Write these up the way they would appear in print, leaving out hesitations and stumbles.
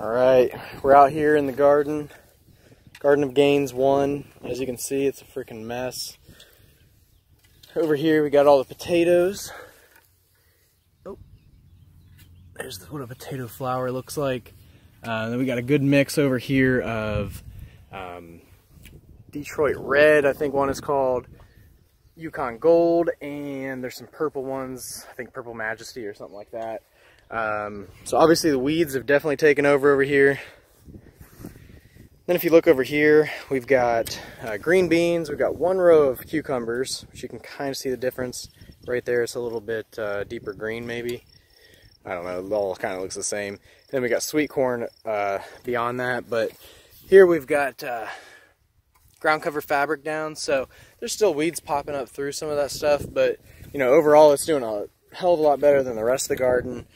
Alright, we're out here in the garden. Garden of Gaines 1. As you can see, it's a freaking mess. Over here we got all the potatoes. Oh, there's what a potato flower looks like. Then we got a good mix over here of Detroit Red, I think one is called, Yukon Gold, and there's some purple ones, I think Purple Majesty or something like that. So obviously the weeds have definitely taken over here. Then if you look over here, we've got green beans, we've got one row of cucumbers, which you can kind of see the difference. Right there it's a little bit deeper green maybe. I don't know, it all kind of looks the same. Then we got sweet corn beyond that, but here we've got ground cover fabric down, so there's still weeds popping up through some of that stuff, but you know, overall it's doing a hell of a lot better than the rest of the garden.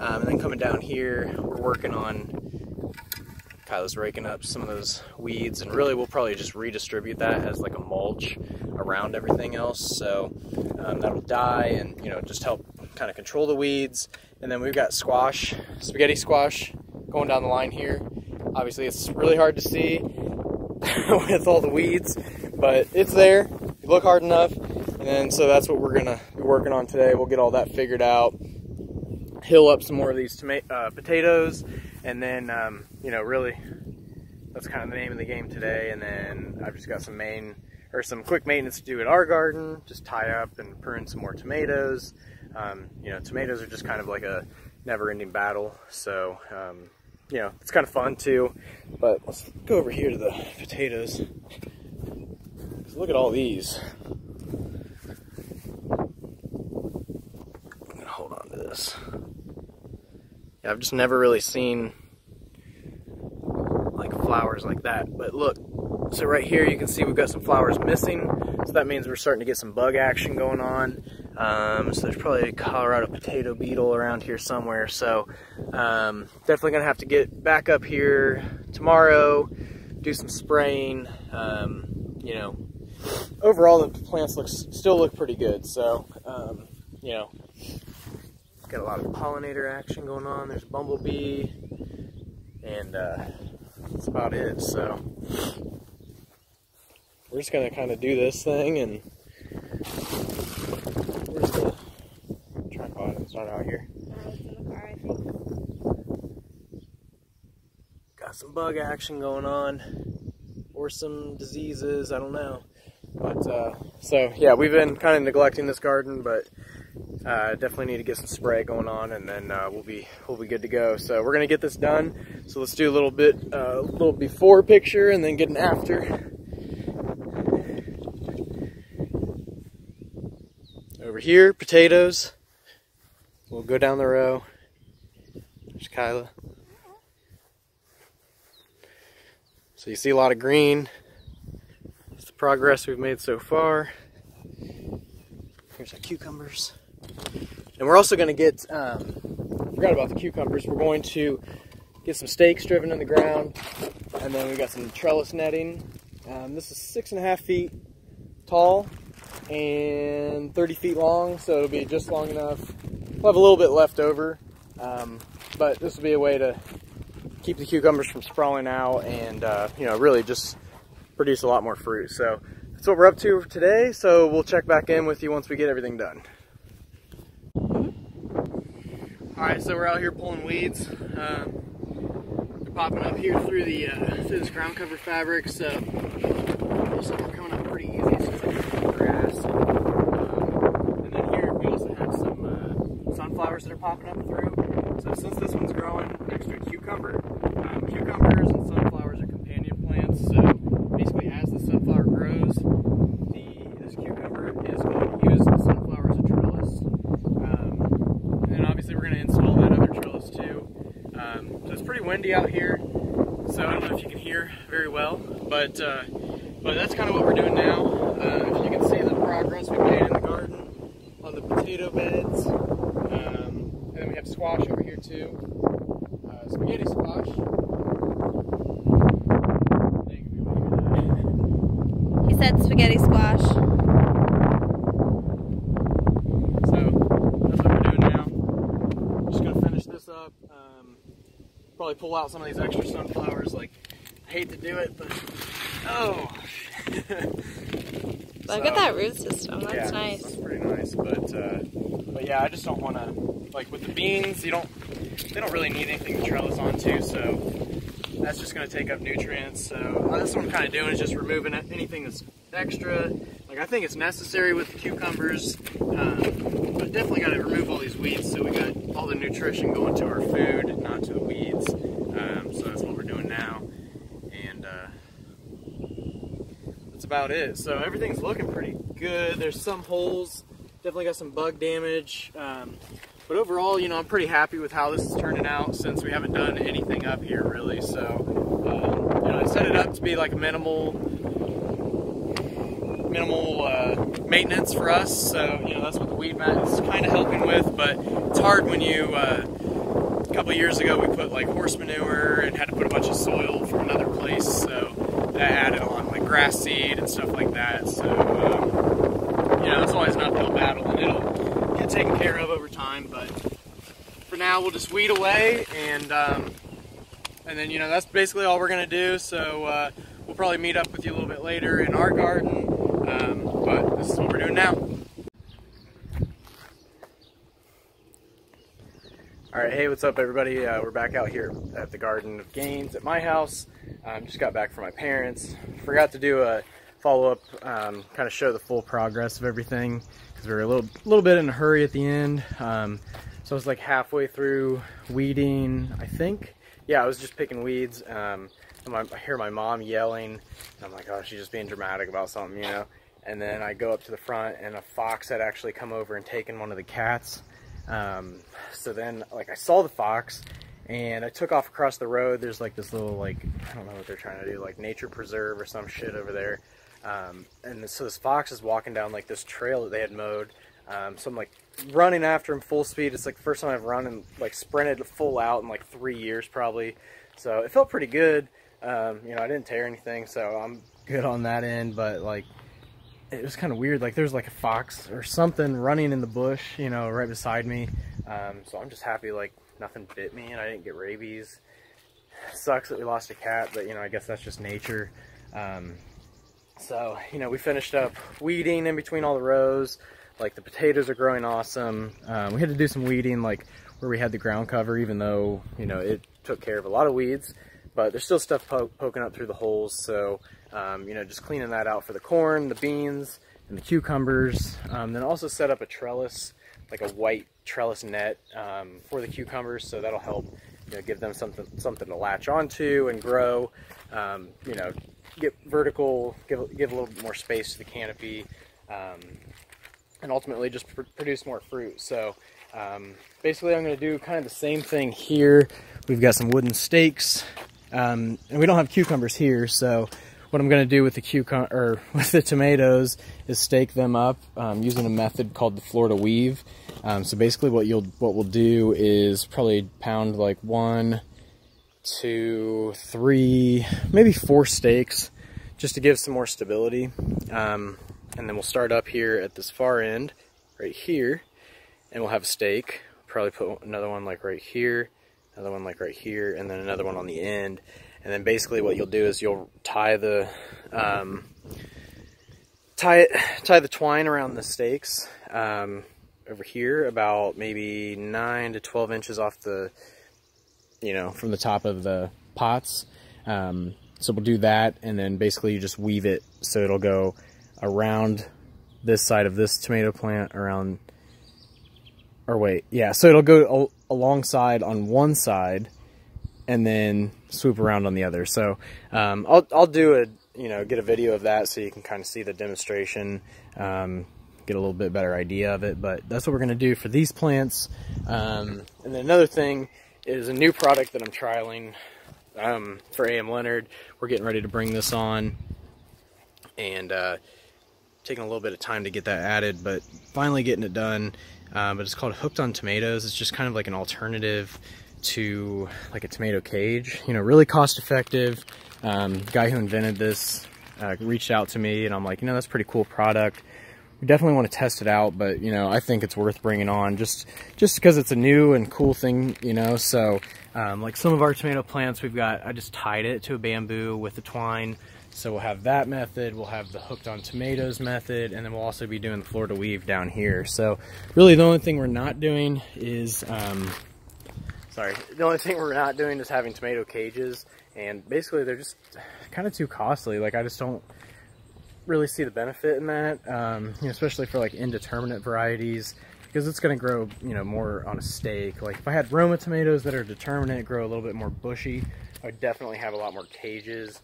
And then coming down here, we're working on, Kyla's raking up some of those weeds, and really we'll probably just redistribute that as like a mulch around everything else, so that'll die and, you know, just help kind of control the weeds. And then we've got squash, spaghetti squash going down the line here. Obviously it's really hard to see with all the weeds, but it's there. You look hard enough, and then so that's what we're gonna be working on today. We'll get all that figured out, hill up some more of these potatoes, and then you know, really that's kind of the name of the game today. And then I've just got some quick maintenance to do at our garden, just tie up and prune some more tomatoes. You know, tomatoes are just kind of like a never-ending battle, so you know, it's kind of fun too. But let's go over here to the potatoes. Look at all these. I'm gonna hold on to this. Yeah, I've just never really seen like flowers like that, but look, so right here you can see we've got some flowers missing, so that means we're starting to get some bug action going on. So there's probably a Colorado potato beetle around here somewhere, so definitely gonna have to get back up here tomorrow, do some spraying. You know, overall the plants still look pretty good, so you know, got a lot of pollinator action going on. There's a bumblebee, and that's about it. So we're just gonna kind of do this thing, and where's the tripod? It's not out here. It's in the car, I think. Got some bug action going on, or some diseases, I don't know. But so yeah, we've been kind of neglecting this garden, but definitely need to get some spray going on, and then we'll be good to go. So we're gonna get this done. So let's do a little before picture and then get an after. Over here, potatoes. We'll go down the row. There's Kyla. So you see a lot of green. That's the progress we've made so far. Here's our cucumbers. And we're also going to get, forgot about the cucumbers, we're going to get some stakes driven in the ground, and then we got some trellis netting. This is 6.5 feet tall and 30 feet long, so it'll be just long enough. We'll have a little bit left over, but this will be a way to keep the cucumbers from sprawling out and you know, really just produce a lot more fruit. So that's what we're up to today, so we'll check back in with you once we get everything done. Alright, so we're out here pulling weeds. They're popping up here through this ground cover fabric, so they're coming up pretty easy. It's just like grass. And then here we also have some sunflowers that are popping up through. So since this one's growing next to a cucumber, cucumbers and sunflowers are companion plants. So basically, as the sunflower grows, this cucumber is going to use the sunflower as a trellis. And then obviously we're going to install that other trellis too. So it's pretty windy out here, so I don't know if you can hear very well, but that's kind of what we're doing now. If you can see the progress we've made in the garden on the potato beds. And then we have squash over here too. Spaghetti squash. He said spaghetti squash. So that's what we're doing now. Just gonna finish this up. probably pull out some of these extra sunflowers. Like, I hate to do it, but oh. Look at that root system. That's yeah, nice. That's pretty nice, but yeah, I just don't want to, like with the beans, they don't really need anything to trellis onto, so that's just going to take up nutrients. So that's what I'm kind of doing, is just removing anything that's extra. Like, I think it's necessary with the cucumbers, but definitely got to remove all these weeds so we got all the nutrition going to our food, not to the weeds. So that's what we're doing now, and that's about it. So everything's looking pretty good. There's some holes, definitely got some bug damage, but overall, you know, I'm pretty happy with how this is turning out, since we haven't done anything up here really. So you know, I set it up to be like a minimal maintenance for us. So you know, that's what the weed mat is kind of helping with. But it's hard when you a couple of years ago we put like horse manure and had to put a bunch of soil from another place, so that added on like grass seed and stuff like that. So you know, it's always an uphill battle, and it'll get taken care of over time. But for now, we'll just weed away, and then, you know, that's basically all we're gonna do. So we'll probably meet up with you a little bit later in our garden, but this is what we're doing now. All right, hey, what's up, everybody? We're back out here at the Garden of Gains at my house. Just got back from my parents. Forgot to do a follow-up, kind of show the full progress of everything, because we were a little bit in a hurry at the end. So I was like halfway through weeding, I think. Yeah, I was just picking weeds. And I hear my mom yelling, and I'm like, oh, she's just being dramatic about something, you know. And then I go up to the front, and a fox had actually come over and taken one of the cats. So then, like, I saw the fox, and I took off across the road. There's like this little, like, I don't know what they're trying to do, like nature preserve or some shit over there. And so this fox is walking down like this trail that they had mowed. So I'm like running after him full speed. It's like the first time I've run and like sprinted full out in like 3 years probably. So it felt pretty good. You know, I didn't tear anything, so I'm good on that end. But like, it was kind of weird. Like, there's like a fox or something running in the bush, you know, right beside me. So I'm just happy like nothing bit me and I didn't get rabies. Sucks that we lost a cat, but you know, I guess that's just nature. So, you know, we finished up weeding in between all the rows. Like, the potatoes are growing awesome. We had to do some weeding like where we had the ground cover, even though, you know, it took care of a lot of weeds, but there's still stuff poking up through the holes. So, you know, just cleaning that out for the corn, the beans, and the cucumbers. Then also set up a trellis, like a white trellis net for the cucumbers, so that'll help, you know, give them something to latch onto and grow. You know, get vertical, give a little bit more space to the canopy, and ultimately just produce more fruit. So basically I'm going to do kind of the same thing here. We've got some wooden stakes, and we don't have cucumbers here, so what I'm going to do with the tomatoes is stake them up using a method called the Florida weave. So basically what we'll do is probably pound like 1, 2, 3, maybe 4 stakes, just to give some more stability. And then we'll start up here at this far end, right here, and we'll have a stake. Probably put another one like right here, another one like right here, and then another one on the end. And then basically what you'll do is you'll tie the twine around the stakes over here, about maybe 9 to 12 inches off the, you know, from the top of the pots. So we'll do that, and then basically you just weave it so it'll go around this side of this tomato plant, around, or wait, yeah, so it'll go alongside on one side and then swoop around on the other. So I'll do get a video of that so you can kind of see the demonstration, get a little bit better idea of it. But that's what we're going to do for these plants. And then another thing is a new product that I'm trialing for A.M. Leonard. We're getting ready to bring this on, and taking a little bit of time to get that added, but finally getting it done. But it's called Hooked on Tomatoes. It's just kind of like an alternative to like a tomato cage, you know, really cost effective. The guy who invented this reached out to me, and I'm like, you know, that's a pretty cool product. we definitely want to test it out, but you know, I think it's worth bringing on just because it's a new and cool thing, you know. So like some of our tomato plants, I just tied it to a bamboo with the twine. So we'll have that method, we'll have the hooked on tomatoes method, and then we'll also be doing the Florida weave down here. So really the only thing we're not doing is, having tomato cages, and basically they're just kind of too costly. Like I just don't really see the benefit in that, you know, especially for like indeterminate varieties, because it's going to grow, you know, more on a stake. Like if I had Roma tomatoes that are determinate, grow a little bit more bushy, I would definitely have a lot more cages.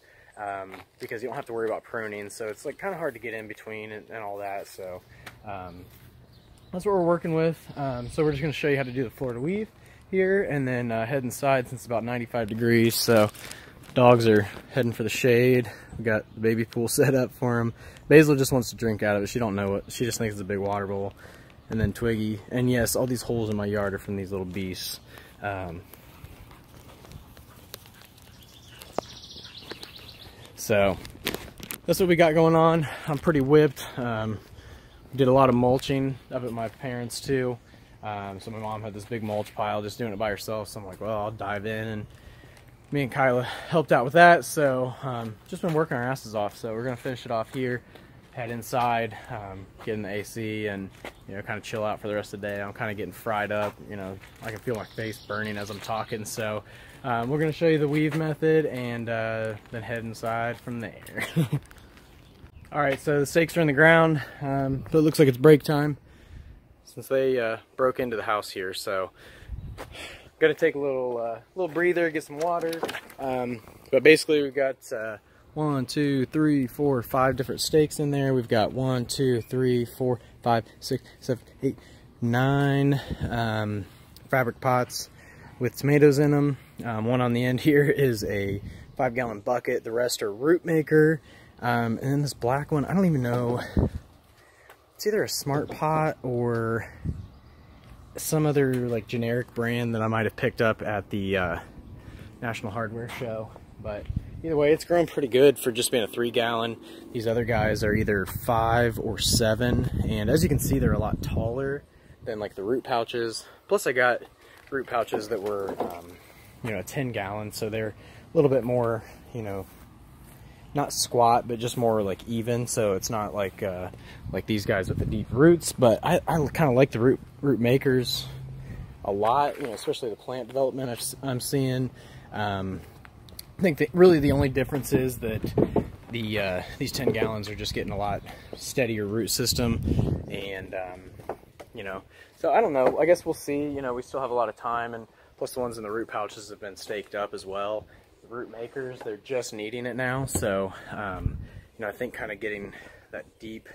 Because you don't have to worry about pruning, so it's like kind of hard to get in between and all that. So that's what we're working with. So we're just going to show you how to do the Florida weave here, and then head inside since it's about 95 degrees. So dogs are heading for the shade. We got the baby pool set up for them. Basil just wants to drink out of it. She don't know it. She just thinks it's a big water bowl. And then Twiggy. And yes, all these holes in my yard are from these little beasts. So that's what we got going on. I'm pretty whipped. Did a lot of mulching up at my parents' too. So my mom had this big mulch pile just doing it by herself. So I'm like, well, I'll dive in, and me and Kyla helped out with that. So just been working our asses off. So we're gonna finish it off here, head inside, get in the AC, and you know, kind of chill out for the rest of the day. I'm kind of getting fried up. You know, I can feel my face burning as I'm talking. So we're going to show you the weave method, and then head inside from there. Alright, so the stakes are in the ground, so it looks like it's break time since they broke into the house here. So going to take a little breather, get some water. But basically we've got 1, 2, 3, 4, 5 different stakes in there. We've got 1, 2, 3, 4, 5, 6, 7, 8, 9 fabric pots with tomatoes in them. One on the end here is a 5-gallon bucket. The rest are root maker. And then this black one, I don't even know. It's either a Smart Pot or some other like generic brand that I might have picked up at the National Hardware Show. But either way, it's grown pretty good for just being a 3-gallon. These other guys are either 5 or 7. And as you can see, they're a lot taller than like the root pouches. Plus I got root pouches that were, you know, a 10-gallon, so they're a little bit more, you know, not squat, but just more like even. So it's not like these guys with the deep roots. But I kind of like the root makers a lot, you know, especially the plant development I'm seeing. I think that really the only difference is that these 10 gallons are just getting a lot steadier root system, and you know, so I don't know, I guess we'll see. You know, we still have a lot of time, and plus the ones in the root pouches have been staked up as well. The root makers, they're just needing it now. So you know, I think kind of getting that deep,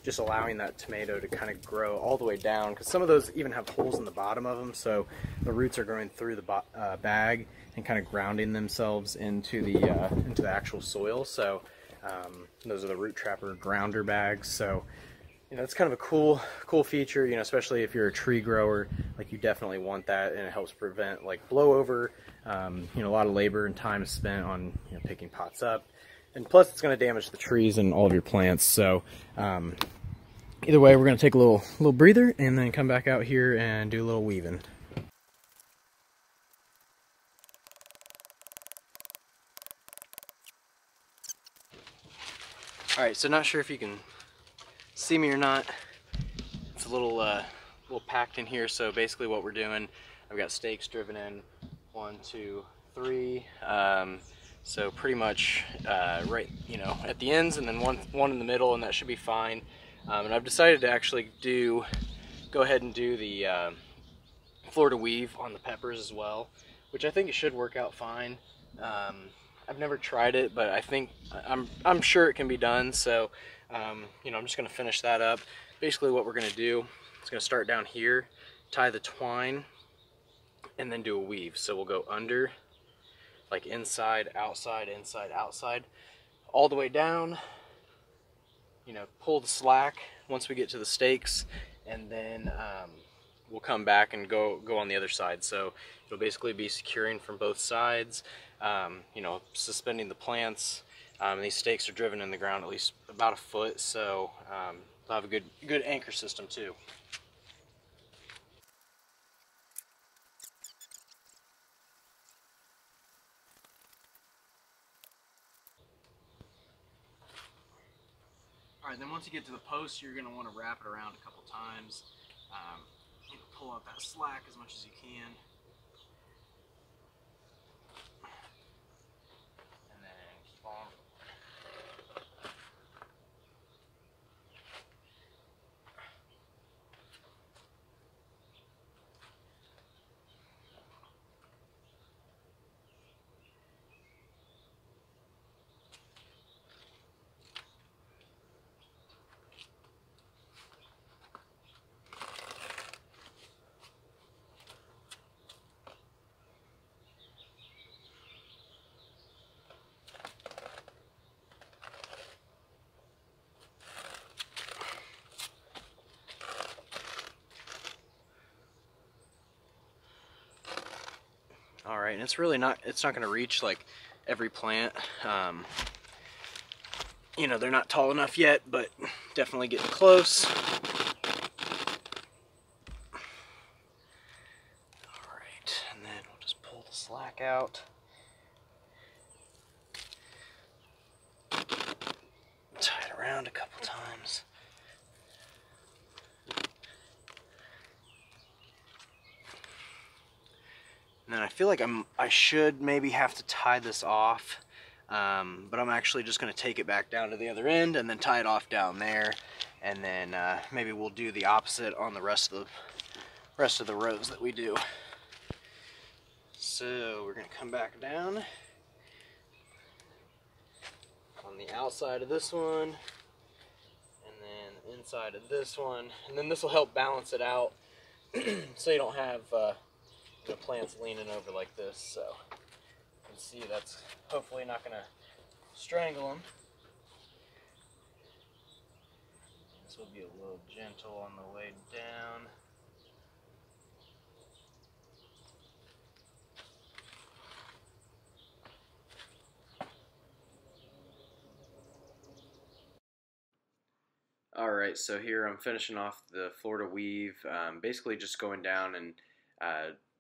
just allowing that tomato to kind of grow all the way down, because some of those even have holes in the bottom of them, so the roots are going through the bag and kind of grounding themselves into the actual soil. So those are the root trapper grounder bags. So you know, it's kind of a cool feature, you know, especially if you're a tree grower. Like, you definitely want that, and it helps prevent like blowover. You know, a lot of labor and time is spent on, you know, picking pots up, and plus it's going to damage the trees and all of your plants. So either way, we're going to take a little breather and then come back out here and do a little weaving. All right, so not sure if you can see me or not. It's a little packed in here. So basically what we're doing, I've got stakes driven in 1, 2, 3. So pretty much right, you know, at the ends, and then one in the middle, and that should be fine. And I've decided to actually go ahead and do the Florida weave on the peppers as well, which I think it should work out fine. I've never tried it, but I think I'm sure it can be done. So you know, I'm just going to finish that up. Basically what we're going to do is going to start down here, tie the twine, and then do a weave. So we'll go under, like inside, outside, all the way down, you know, pull the slack once we get to the stakes, and then we'll come back and go on the other side. So it'll basically be securing from both sides, you know, suspending the plants. These stakes are driven in the ground at least about a foot, so They'll have a good anchor system too. Alright, then once you get to the post, you're going to want to wrap it around a couple times. Pull out that slack as much as you can. And then keep on. All right, and it's not going to reach like every plant. You know, they're not tall enough yet, but definitely getting close. All right, and then we'll just pull the slack out. Tie it around a couple times. And then I feel like I should maybe have to tie this off, but I'm actually just going to take it back down to the other end and then tie it off down there, and then maybe we'll do the opposite on the rest of the rows that we do. So we're going to come back down on the outside of this one, and then inside of this one, and then this will help balance it out so you don't have the plants leaning over like this. So you can see that's hopefully not going to strangle them. This will be a little gentle on the way down. Alright, so here I'm finishing off the Florida weave, basically just going down and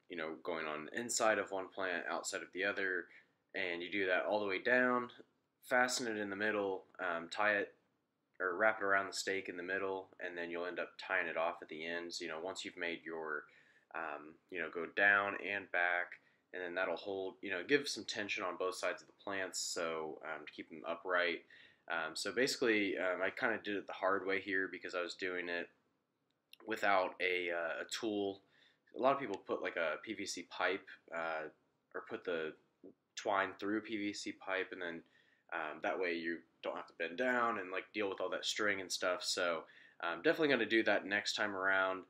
you know, going on the inside of one plant, outside of the other, and you do that all the way down, fasten it in the middle, tie it or wrap it around the stake in the middle, and then you'll end up tying it off at the ends. You know, once you've made your, you know, go down and back, and then that'll hold, you know, give some tension on both sides of the plants, so to keep them upright. So basically, I kind of did it the hard way here because I was doing it without a tool. A lot of people put like a PVC pipe or put the twine through PVC pipe, and then that way you don't have to bend down and like deal with all that string and stuff. So definitely going to do that next time around,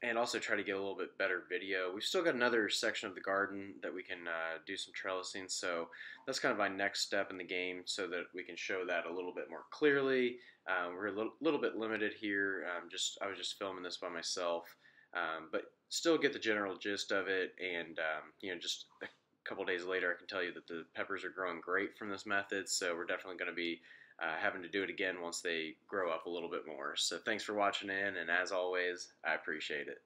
and also try to get a little bit better video. We've still got another section of the garden that we can do some trellising, so that's kind of my next step in the game so that we can show that a little bit more clearly. We're a little bit limited here. I was just filming this by myself. But still get the general gist of it, and you know, just a couple days later I can tell you that the peppers are growing great from this method, so we're definitely going to be having to do it again once they grow up a little bit more. So thanks for watching in, and as always, I appreciate it.